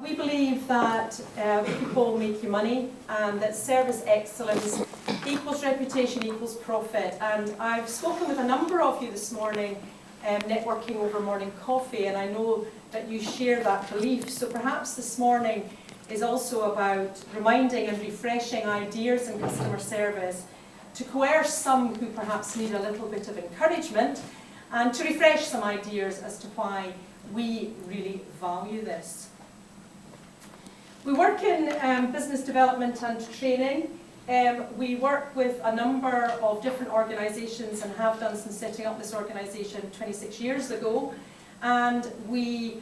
We believe that people make you money and that service excellence equals reputation equals profit. And I've spoken with a number of you this morning, networking over morning coffee, and I know that you share that belief. So perhaps this morning is also about reminding and refreshing ideas in customer service to coerce some who perhaps need a little bit of encouragement and to refresh some ideas as to why we really value this. We work in business development and training. We work with a number of different organisations and have done since setting up this organisation 26 years ago. And we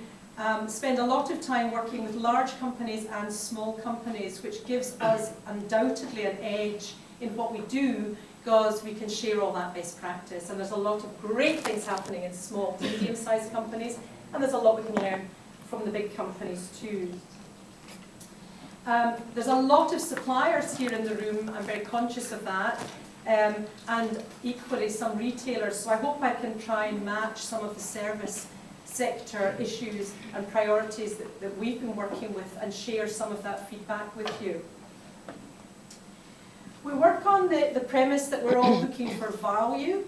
spend a lot of time working with large companies and small companies, which gives us undoubtedly an edge in what we do because we can share all that best practice. And there's a lot of great things happening in small to medium-sized companies, and there's a lot we can learn from the big companies too. There's a lot of suppliers here in the room, I'm very conscious of that, and equally some retailers, so I hope I can try and match some of the service sector issues and priorities that we've been working with and share some of that feedback with you. We work on the premise that we're all looking for value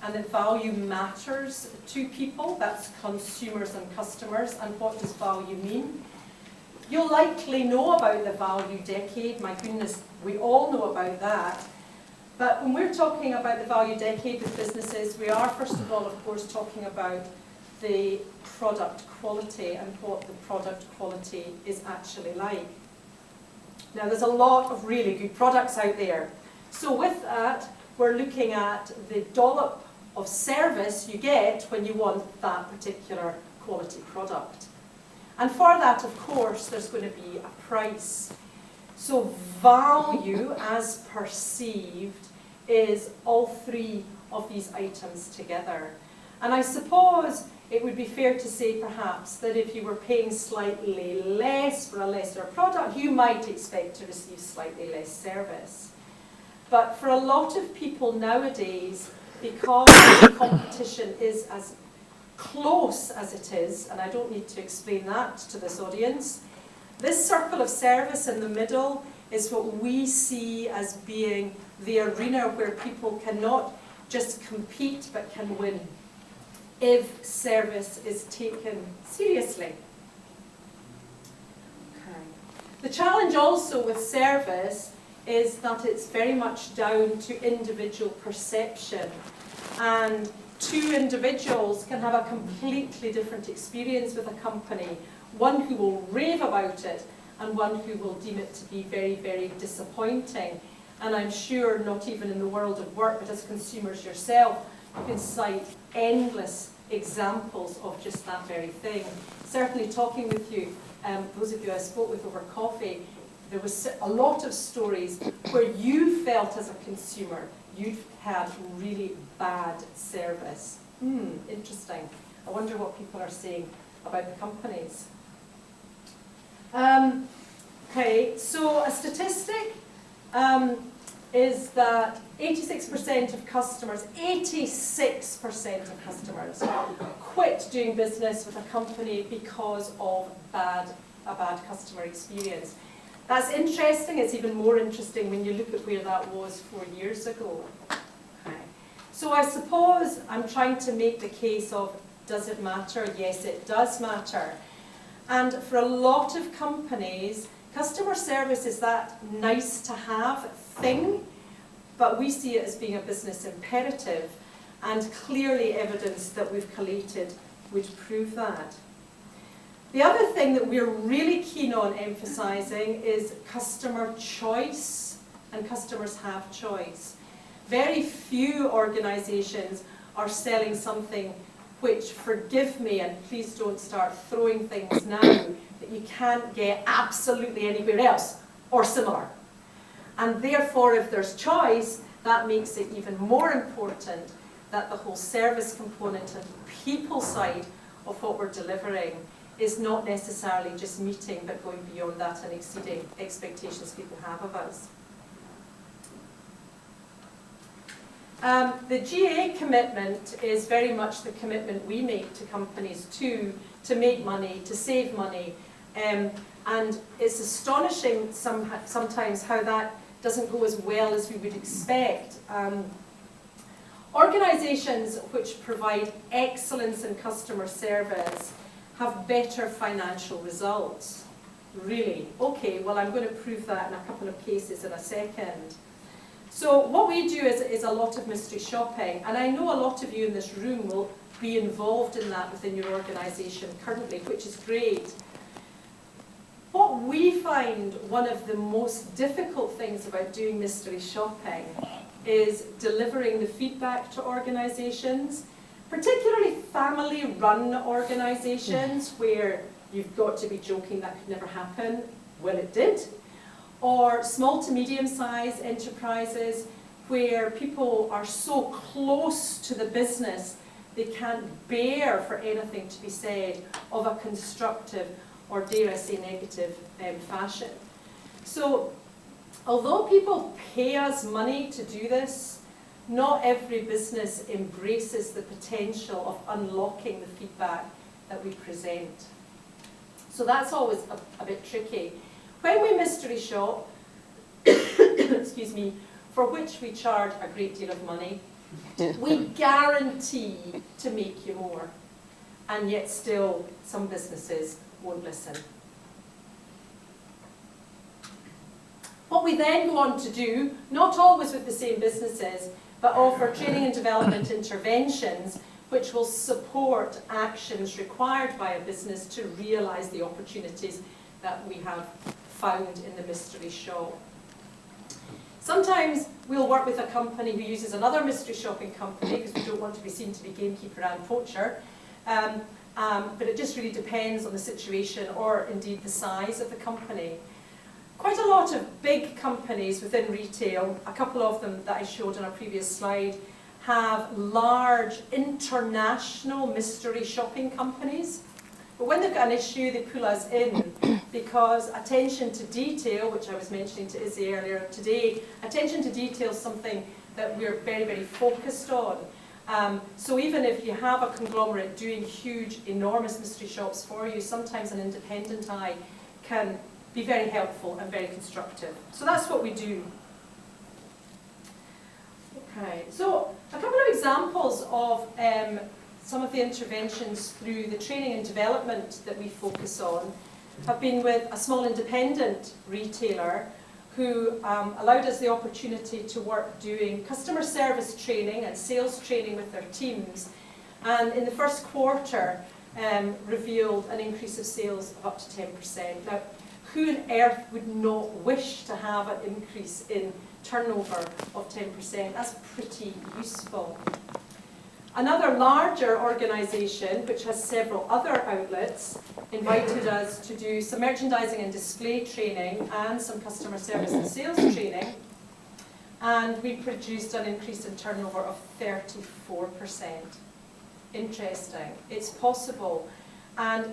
and that value matters to people, that's consumers and customers, and what does value mean? You'll likely know about the value decade. My goodness, we all know about that. But when we're talking about the value decade with businesses, we are first of all, of course, talking about the product quality and what the product quality is actually like. Now, there's a lot of really good products out there. So with that, we're looking at the dollop of service you get when you want that particular quality product. And for that, of course, there's going to be a price. So value, as perceived, is all three of these items together. And I suppose it would be fair to say, perhaps, that if you were paying slightly less for a lesser product, you might expect to receive slightly less service. But for a lot of people nowadays, because the competition is as close as it is, and I don't need to explain that to this audience, this circle of service in the middle is what we see as being the arena where people cannot just compete but can win if service is taken seriously. Okay. The challenge also with service is that it's very much down to individual perception, and two individuals can have a completely different experience with a company, one who will rave about it and one who will deem it to be very, very disappointing. And I'm sure not even in the world of work, but as consumers yourself, you can cite endless examples of just that very thing. Certainly talking with you, those of you I spoke with over coffee, there was a lot of stories where you felt as a consumer you'd had really bad service. Interesting. I wonder what people are saying about the companies. Okay, so a statistic is that 86% of customers, 86% of customers quit doing business with a company because of a bad customer experience. That's interesting. It's even more interesting when you look at where that was 4 years ago. Okay. So I suppose I'm trying to make the case of, does it matter? Yes, it does matter. And for a lot of companies, customer service is that nice to have thing, but we see it as being a business imperative, and clearly evidence that we've collated would prove that. The other thing that we're really keen on emphasising is customer choice, and customers have choice. Very few organisations are selling something which, forgive me, and please don't start throwing things now, that you can't get absolutely anywhere else or similar. And therefore, if there's choice, that makes it even more important that the whole service component and people side of what we're delivering is not necessarily just meeting, but going beyond that and exceeding expectations people have of us. The GA commitment is very much the commitment we make to companies to make money, to save money, And it's astonishing sometimes how that doesn't go as well as we would expect. Organisations which provide excellence in customer service have better financial results. Really? Okay, well I'm going to prove that in a couple of cases in a second. So what we do is a lot of mystery shopping, and I know a lot of you in this room will be involved in that within your organisation currently, which is great. What we find one of the most difficult things about doing mystery shopping is delivering the feedback to organisations, particularly family-run organisations where you've got to be joking that could never happen. Well, it did. Or small to medium-sized enterprises where people are so close to the business they can't bear for anything to be said of a constructive or, dare I say, negative fashion. So, although people pay us money to do this, not every business embraces the potential of unlocking the feedback that we present. So that's always a bit tricky. When we mystery shop, excuse me, for which we charge a great deal of money, we guarantee to make you more. And yet still, some businesses won't listen. What we then go on to do, not always with the same businesses, but offer training and development interventions which will support actions required by a business to realise the opportunities that we have found in the mystery shop. Sometimes we'll work with a company who uses another mystery shopping company because we don't want to be seen to be gamekeeper and poacher. But it just really depends on the situation or indeed the size of the company. Quite a lot of big companies within retail, a couple of them that I showed on a previous slide, have large international mystery shopping companies. But when they've got an issue, they pull us in because attention to detail, which I was mentioning to Izzy earlier today, attention to detail is something that we're very, very focused on. So even if you have a conglomerate doing huge, enormous mystery shops for you, sometimes an independent eye can be very helpful and very constructive. So that's what we do. Okay, so a couple of examples of some of the interventions through the training and development that we focus on have been with a small independent retailer who allowed us the opportunity to work doing customer service training and sales training with their teams, and in the first quarter revealed an increase of sales of up to 10%. Now, who on earth would not wish to have an increase in turnover of 10%? That's pretty useful. Another larger organisation, which has several other outlets, invited us to do some merchandising and display training and some customer service and sales training, and we produced an increase in turnover of 34%. Interesting. It's possible. And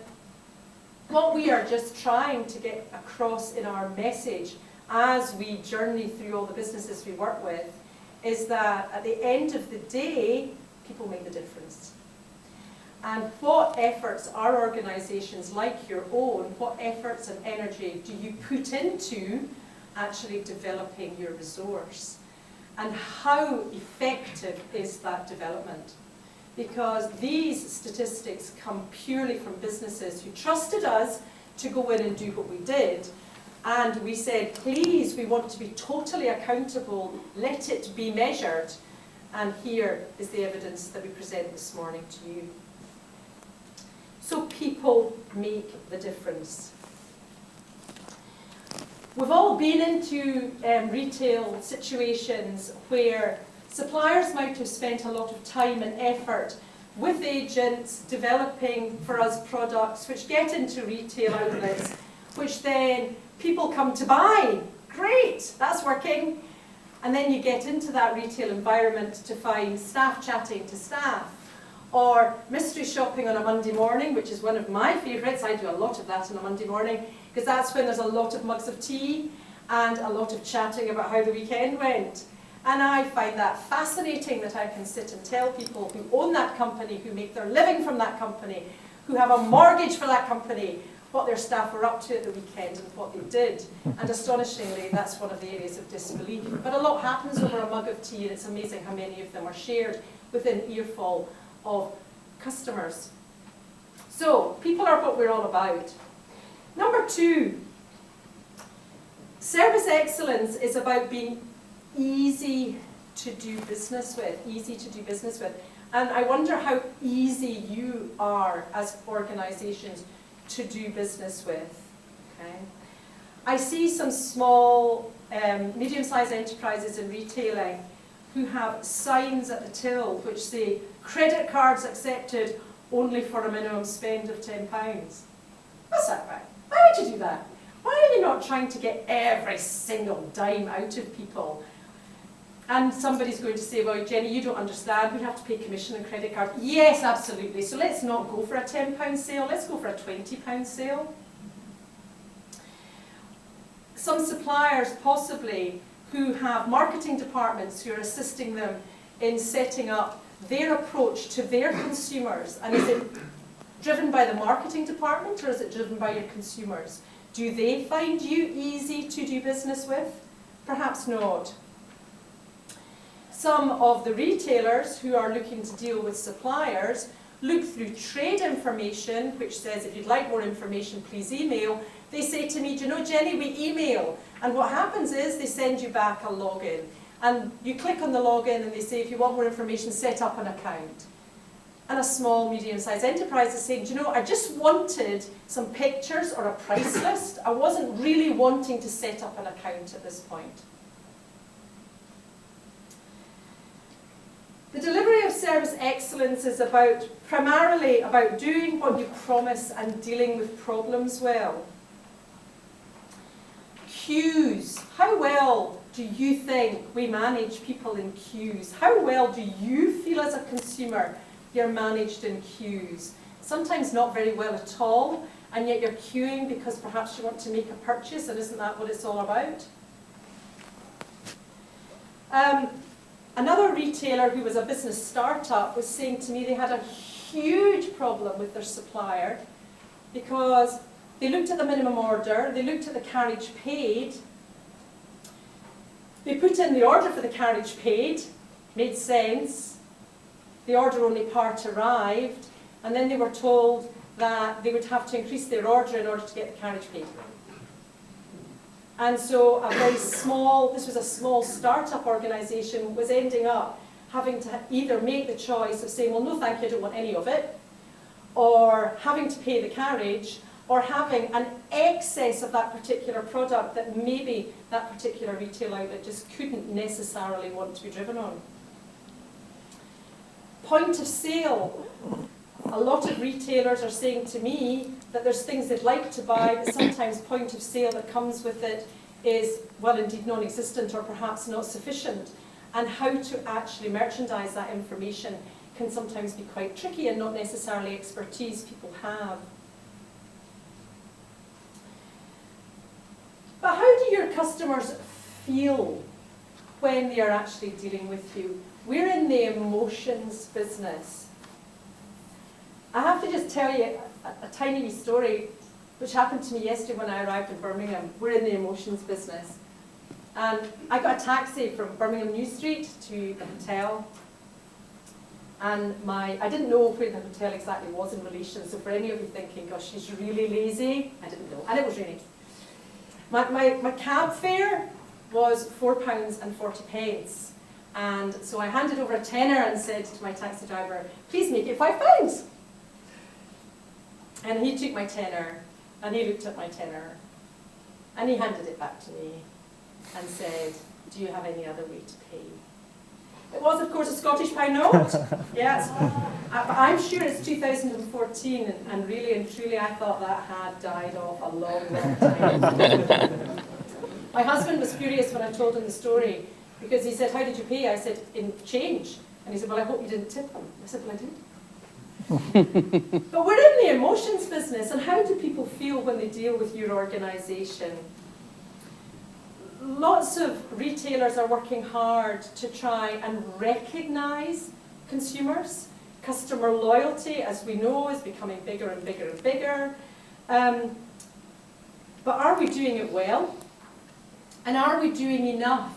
what we are just trying to get across in our message as we journey through all the businesses we work with is that at the end of the day, people make the difference. And what efforts are organisations like your own, what efforts and energy do you put into actually developing your resource? And how effective is that development? Because these statistics come purely from businesses who trusted us to go in and do what we did. And we said, please, we want to be totally accountable, let it be measured. And here is the evidence that we present this morning to you. So people make the difference. We've all been into retail situations where suppliers might have spent a lot of time and effort with agents developing for us products which get into retail outlets, which then people come to buy. Great, that's working. And then you get into that retail environment to find staff chatting to staff, or mystery shopping on a Monday morning, which is one of my favourites. I do a lot of that on a Monday morning, because that's when there's a lot of mugs of tea and a lot of chatting about how the weekend went. And I find that fascinating that I can sit and tell people who own that company, who make their living from that company, who have a mortgage for that company, what their staff were up to at the weekend and what they did. And astonishingly, that's one of the areas of disbelief. But a lot happens over a mug of tea, and it's amazing how many of them are shared within earful of customers. So, people are what we're all about. Number 2, service excellence is about being easy to do business with, And I wonder how easy you are as organisations to do business with. Okay? I see some small, medium-sized enterprises in retailing who have signs at the till which say, credit cards accepted only for a minimum spend of £10. What's that about? Why would you do that? Why are you not trying to get every single dime out of people? And somebody's going to say, well, Jenny, you don't understand, we have to pay commission on credit card. Yes, absolutely. So let's not go for a £10 sale, let's go for a £20 sale. Some suppliers, possibly, who have marketing departments who are assisting them in setting up their approach to their consumers. And is it driven by the marketing department, or is it driven by your consumers? Do they find you easy to do business with? Perhaps not. Some of the retailers who are looking to deal with suppliers look through trade information, which says, if you'd like more information, please email. They say to me, do you know, Jenny, we email. And what happens is they send you back a login. And you click on the login and they say, if you want more information, set up an account. And a small, medium-sized enterprise is saying, do you know, I just wanted some pictures or a price list. I wasn't really wanting to set up an account at this point. The delivery of service excellence is primarily about doing what you promise and dealing with problems well. Queues. How well do you think we manage people in queues? How well do you feel as a consumer you're managed in queues? Sometimes not very well at all, and yet you're queuing because perhaps you want to make a purchase, and isn't that what it's all about? Another retailer who was a business startup was saying to me they had a huge problem with their supplier because they looked at the minimum order, they looked at the carriage paid, they put in the order for the carriage paid, made sense, the order only part arrived, and then they were told that they would have to increase their order in order to get the carriage paid. And so this was a small startup organisation, was ending up having to either make the choice of saying, well, no thank you, I don't want any of it, or having to pay the carriage, or having an excess of that particular product that maybe that particular retail outlet just couldn't necessarily want to be driven on. Point of sale. A lot of retailers are saying to me that there's things they'd like to buy, but sometimes point of sale that comes with it is, well, indeed non-existent or perhaps not sufficient. And how to actually merchandise that information can sometimes be quite tricky and not necessarily expertise people have. But how do your customers feel when they are actually dealing with you? We're in the emotions business. I have to just tell you a tiny wee story which happened to me yesterday when I arrived in Birmingham. We're in the emotions business. And I got a taxi from Birmingham New Street to the hotel. And I didn't know where the hotel exactly was in relation, so for any of you thinking, gosh, she's really lazy, I didn't know. And it was raining. My cab fare was £4.40. And so I handed over a tenner and said to my taxi driver, please make it £5. And he took my tenner, and he looked at my tenner, and he handed it back to me and said, do you have any other way to pay? It was, of course, a Scottish pound note. Yes. But I'm sure it's 2014, and really and truly I thought that had died off a long, long time. My husband was furious when I told him the story, because he said, how did you pay? I said, in change. And he said, well, I hope you didn't tip him. I said, well, I did. But we're in the emotions business, and how do people feel when they deal with your organisation? Lots of retailers are working hard to try and recognise consumers. Customer loyalty, as we know, is becoming bigger and bigger and bigger. But are we doing it well? And are we doing enough?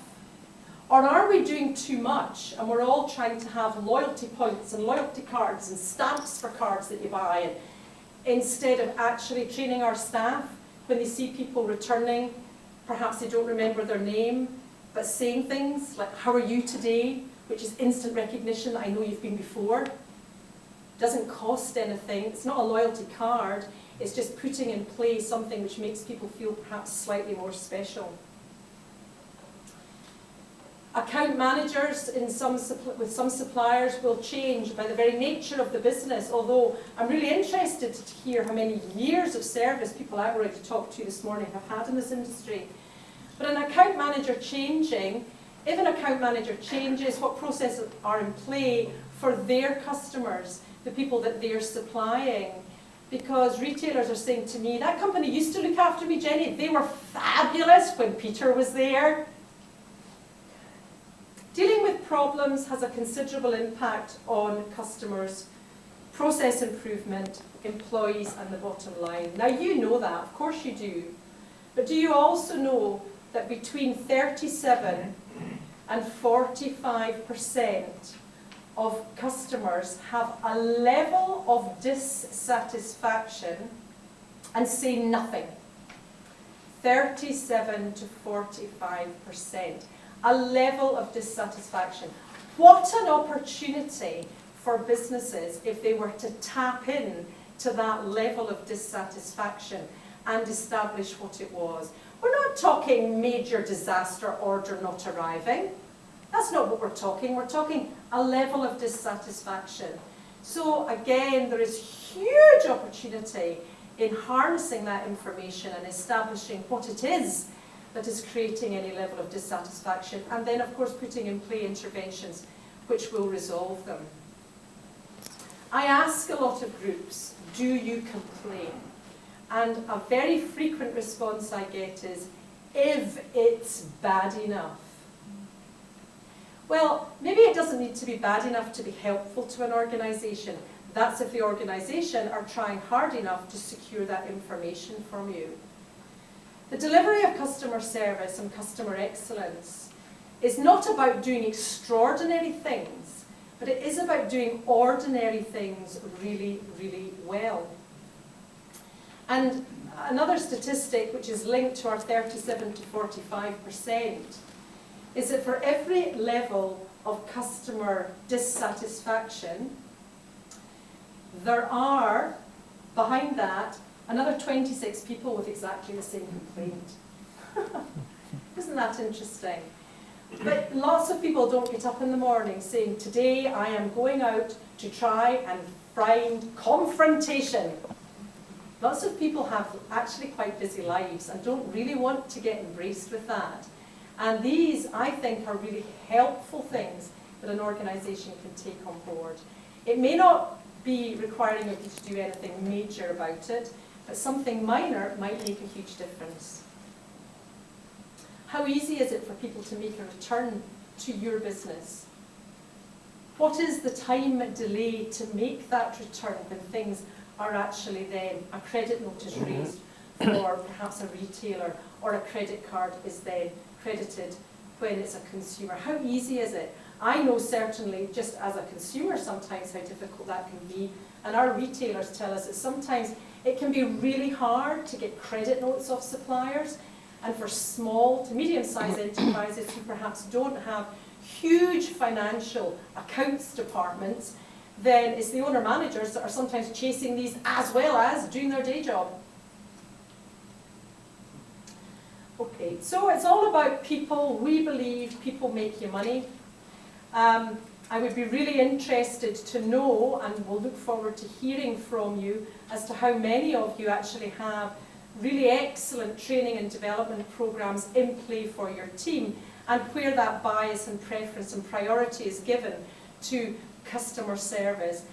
Or are we doing too much and we're all trying to have loyalty points and loyalty cards and stamps for cards that you buy, and instead of actually training our staff when they see people returning, perhaps they don't remember their name, but saying things like, how are you today? Which is instant recognition that I know you've been before. Doesn't cost anything. It's not a loyalty card. It's just putting in place something which makes people feel perhaps slightly more special. Account managers with some suppliers will change by the very nature of the business, although I'm really interested to hear how many years of service people I've already talked to this morning have had in this industry. But an account manager changing, if an account manager changes, what processes are in play for their customers, the people that they're supplying? Because retailers are saying to me, that company used to look after me, Jenny, they were fabulous when Peter was there. Dealing with problems has a considerable impact on customers, process improvement, employees and the bottom line. Now you know that, of course you do. But do you also know that between 37 and 45% of customers have a level of dissatisfaction and say nothing? 37 to 45%. A level of dissatisfaction. What an opportunity for businesses if they were to tap in to that level of dissatisfaction and establish what it was. We're not talking major disaster order not arriving. That's not what we're talking. We're talking a level of dissatisfaction. So again, there is huge opportunity in harnessing that information and establishing what it is that is creating any level of dissatisfaction, and then of course putting in play interventions which will resolve them. I ask a lot of groups, do you complain? And a very frequent response I get is, if it's bad enough. Well, maybe it doesn't need to be bad enough to be helpful to an organisation. That's if the organisation are trying hard enough to secure that information from you. The delivery of customer service and customer excellence is not about doing extraordinary things, but it is about doing ordinary things really, really well. And another statistic which is linked to our 37 to 45% is that for every level of customer dissatisfaction, there are, behind that, another 26 people with exactly the same complaint. Isn't that interesting? But lots of people don't get up in the morning saying, today I am going out to try and find confrontation. Lots of people have actually quite busy lives and don't really want to get embraced with that. And these, I think, are really helpful things that an organisation can take on board. It may not be requiring of you to do anything major about it, but something minor might make a huge difference. How easy is it for people to make a return to your business? What is the time delay to make that return when things are actually then a credit note is raised for perhaps a retailer, or a credit card is then credited when it's a consumer? How easy is it? I know certainly just as a consumer sometimes how difficult that can be, and our retailers tell us that sometimes it can be really hard to get credit notes off suppliers, and for small to medium-sized enterprises who perhaps don't have huge financial accounts departments, then it's the owner-managers that are sometimes chasing these as well as doing their day job. Okay, so it's all about people. We believe people make you money. I would be really interested to know, and we'll look forward to hearing from you, as to how many of you actually have really excellent training and development programs in play for your team, and where that bias and preference and priority is given to customer service.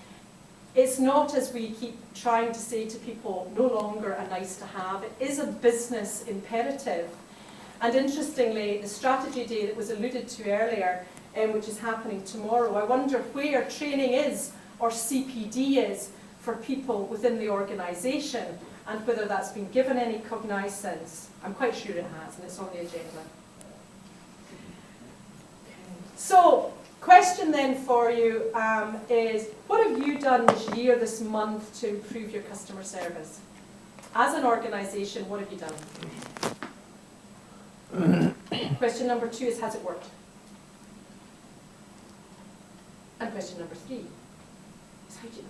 It's not, as we keep trying to say to people, no longer a nice to have. It is a business imperative. And interestingly, the strategy day that was alluded to earlier, which is happening tomorrow, I wonder where training is, or CPD is, for people within the organisation, and whether that's been given any cognizance. I'm quite sure it has, and it's on the agenda. So, question then for you is, what have you done this year, this month, to improve your customer service? As an organisation, what have you done? Question number 2 is, has it worked? And question number 3 is, how do you know?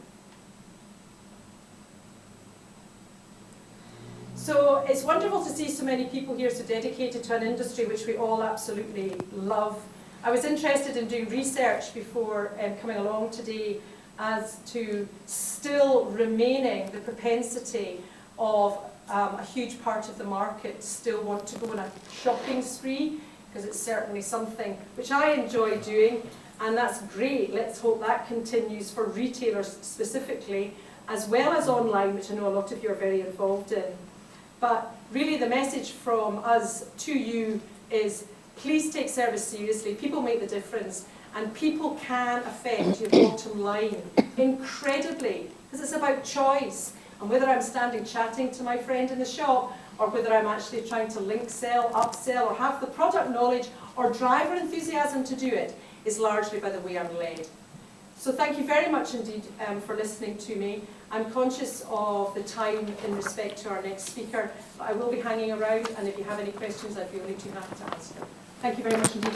So it's wonderful to see so many people here so dedicated to an industry which we all absolutely love. I was interested in doing research before coming along today as to still remaining the propensity of a huge part of the market still want to go on a shopping spree, because it's certainly something which I enjoy doing, and that's great. Let's hope that continues for retailers specifically, as well as online, which I know a lot of you are very involved in. But really the message from us to you is, please take service seriously. People make the difference, and people can affect your bottom line incredibly, because it's about choice. And whether I'm standing chatting to my friend in the shop, or whether I'm actually trying to link sell, upsell, or have the product knowledge or driver enthusiasm to do it, is largely by the way I'm led. So thank you very much indeed for listening to me. I'm conscious of the time in respect to our next speaker, but I will be hanging around, and if you have any questions, I'd be only too happy to answer. Thank you very much indeed.